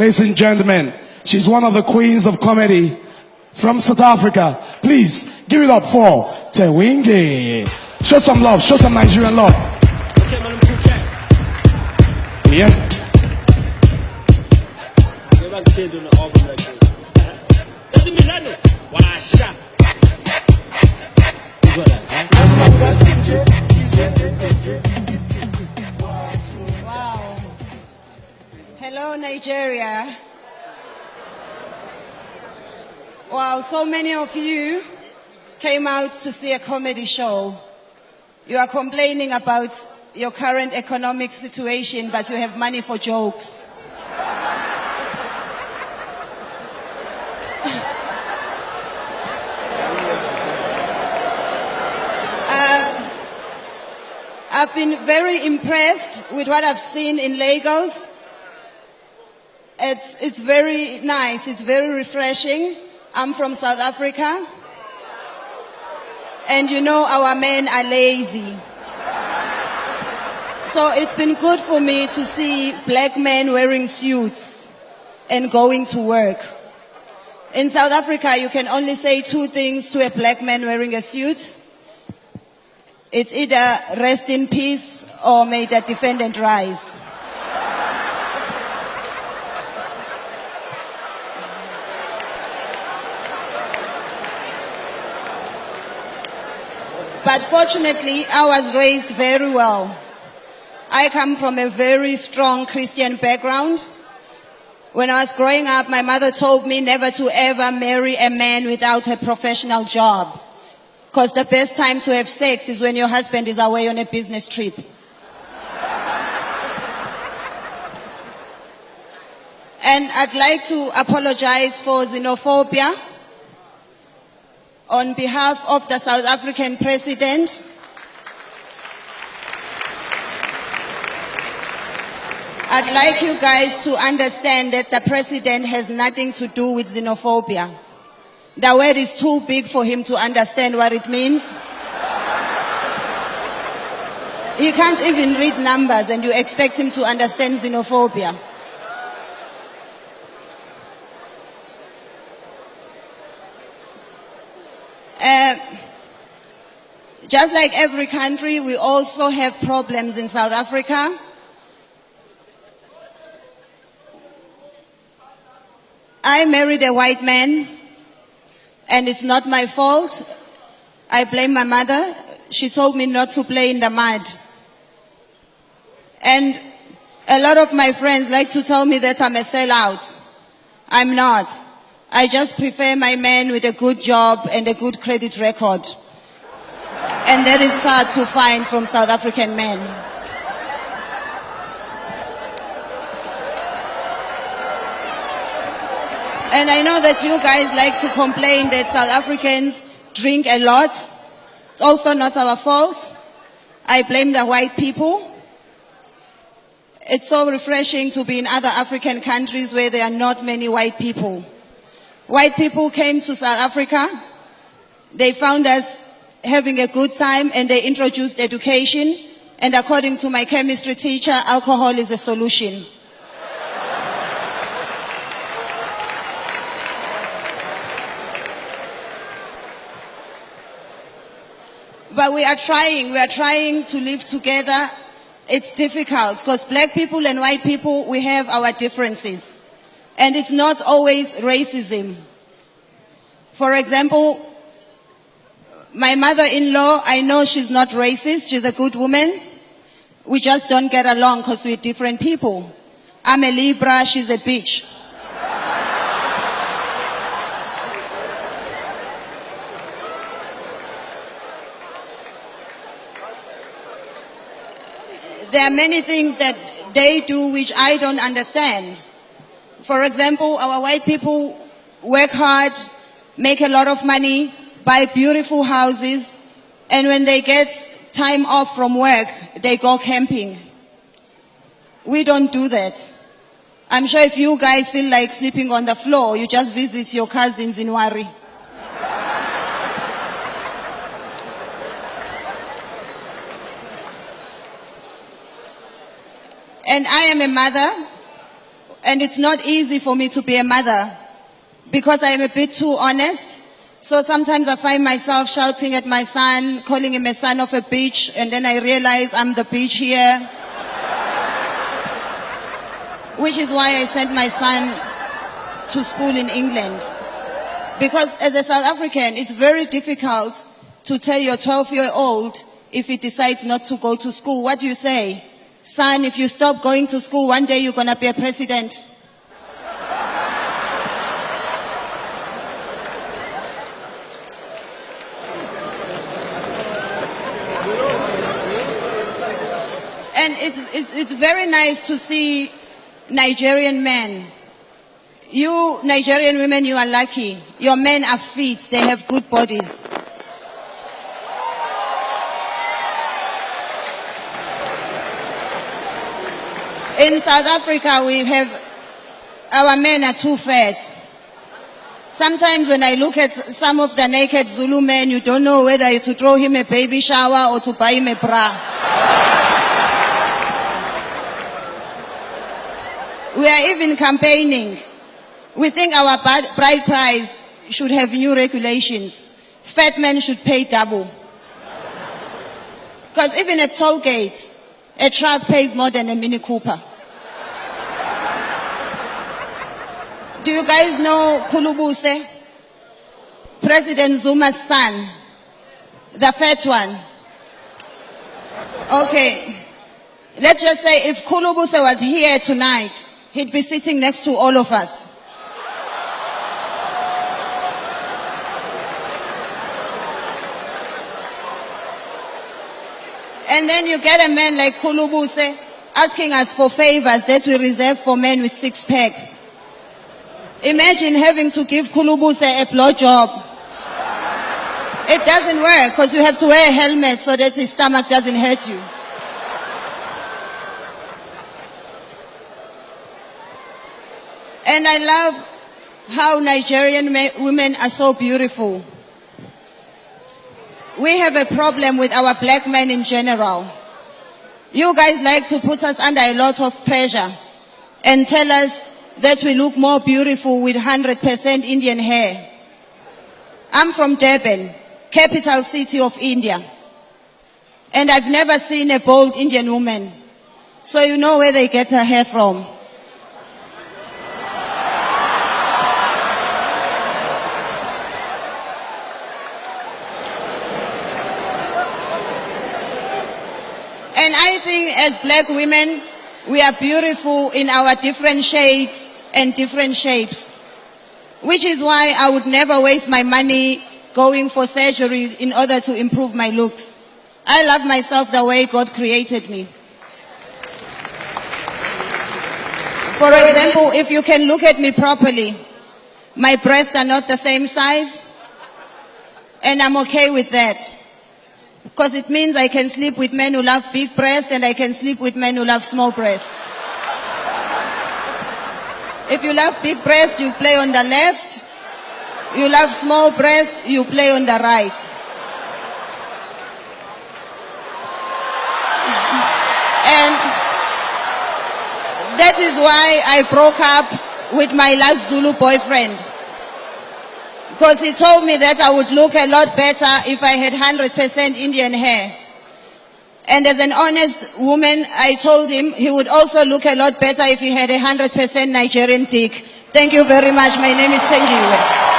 Ladies and gentlemen, she's one of the queens of comedy from South Africa. Please give it up for Tewinge. Show some love, show some Nigerian love. Yeah. Wow. Hello, Nigeria. Wow, so many of you came out to see a comedy show. You are complaining about your current economic situation, but you have money for jokes. I've been very impressed with what I've seen in Lagos. It's very nice, it's very refreshing. I'm from South Africa. And you know our men are lazy. So it's been good for me to see black men wearing suits and going to work. In South Africa, you can only say two things to a black man wearing a suit. It's either rest in peace or may the defendant rise. But fortunately, I was raised very well. I come from a very strong Christian background. When I was growing up, my mother told me never to ever marry a man without a professional job. Because the best time to have sex is when your husband is away on a business trip. And I'd like to apologize for xenophobia on behalf of the South African president. I'd like you guys to understand that the president has nothing to do with xenophobia. The word is too big for him to understand what it means. He can't even read numbers and you expect him to understand xenophobia. Just like every country, we also have problems in South Africa. I married a white man, and it's not my fault. I blame my mother. She told me not to play in the mud. And a lot of my friends like to tell me that I'm a sellout. I'm not. I just prefer my man with a good job and a good credit record. And that is hard to find from South African men. And I know that you guys like to complain that South Africans drink a lot. It's also not our fault. I blame the white people. It's so refreshing to be in other African countries where there are not many white people. White people came to South Africa. They found us having a good time and they introduced education. And according to my chemistry teacher, alcohol is a solution. But we are trying to live together. It's difficult because black people and white people, we have our differences. And it's not always racism. For example, my mother-in-law, I know she's not racist, she's a good woman. We just don't get along because we're different people. I'm a Libra, she's a bitch. There are many things that they do which I don't understand. For example, our white people work hard, make a lot of money, buy beautiful houses, and when they get time off from work, they go camping. We don't do that. I'm sure if you guys feel like sleeping on the floor, you just visit your cousins in Wari. And I am a mother. And it's not easy for me to be a mother because I am a bit too honest. So sometimes I find myself shouting at my son, calling him a son of a bitch, and then I realize I'm the bitch here. Which is why I sent my son to school in England. Because as a South African, it's very difficult to tell your 12-year-old if he decides not to go to school. What do you say? Son, if you stop going to school, one day you're going to be a president. And it's very nice to see Nigerian men. You Nigerian women, you are lucky. Your men are fit. They have good bodies. In South Africa, our men are too fat. Sometimes when I look at some of the naked Zulu men, you don't know whether to throw him a baby shower or to buy him a bra. We are even campaigning. We think our bride price should have new regulations. Fat men should pay double. Because even at toll gates, a truck pays more than a Mini Cooper. Do you guys know Kulubuse? President Zuma's son. The fat one. Okay. Let's just say if Kulubuse was here tonight, he'd be sitting next to all of us. And then you get a man like Kulubuse asking us for favors that we reserve for men with 6 packs. Imagine having to give Kulubuse a blowjob. It doesn't work because you have to wear a helmet so that his stomach doesn't hurt you. And I love how Nigerian women are so beautiful. We have a problem with our black men in general. You guys like to put us under a lot of pressure and tell us that we look more beautiful with 100% Indian hair. I'm from Durban, capital city of India. And I've never seen a bald Indian woman. So you know where they get her hair from. And I think as black women, we are beautiful in our different shades and different shapes. Which is why I would never waste my money going for surgery in order to improve my looks. I love myself the way God created me. For example, if you can look at me properly, my breasts are not the same size, and I'm okay with that. Because it means I can sleep with men who love big breasts and I can sleep with men who love small breasts. If you love big breasts, you play on the left. You love small breasts, you play on the right. And that is why I broke up with my last Zulu boyfriend. Because he told me that I would look a lot better if I had 100% Indian hair. And as an honest woman, I told him he would also look a lot better if he had 100% Nigerian dick. Thank you very much. My name is Tenjiwe.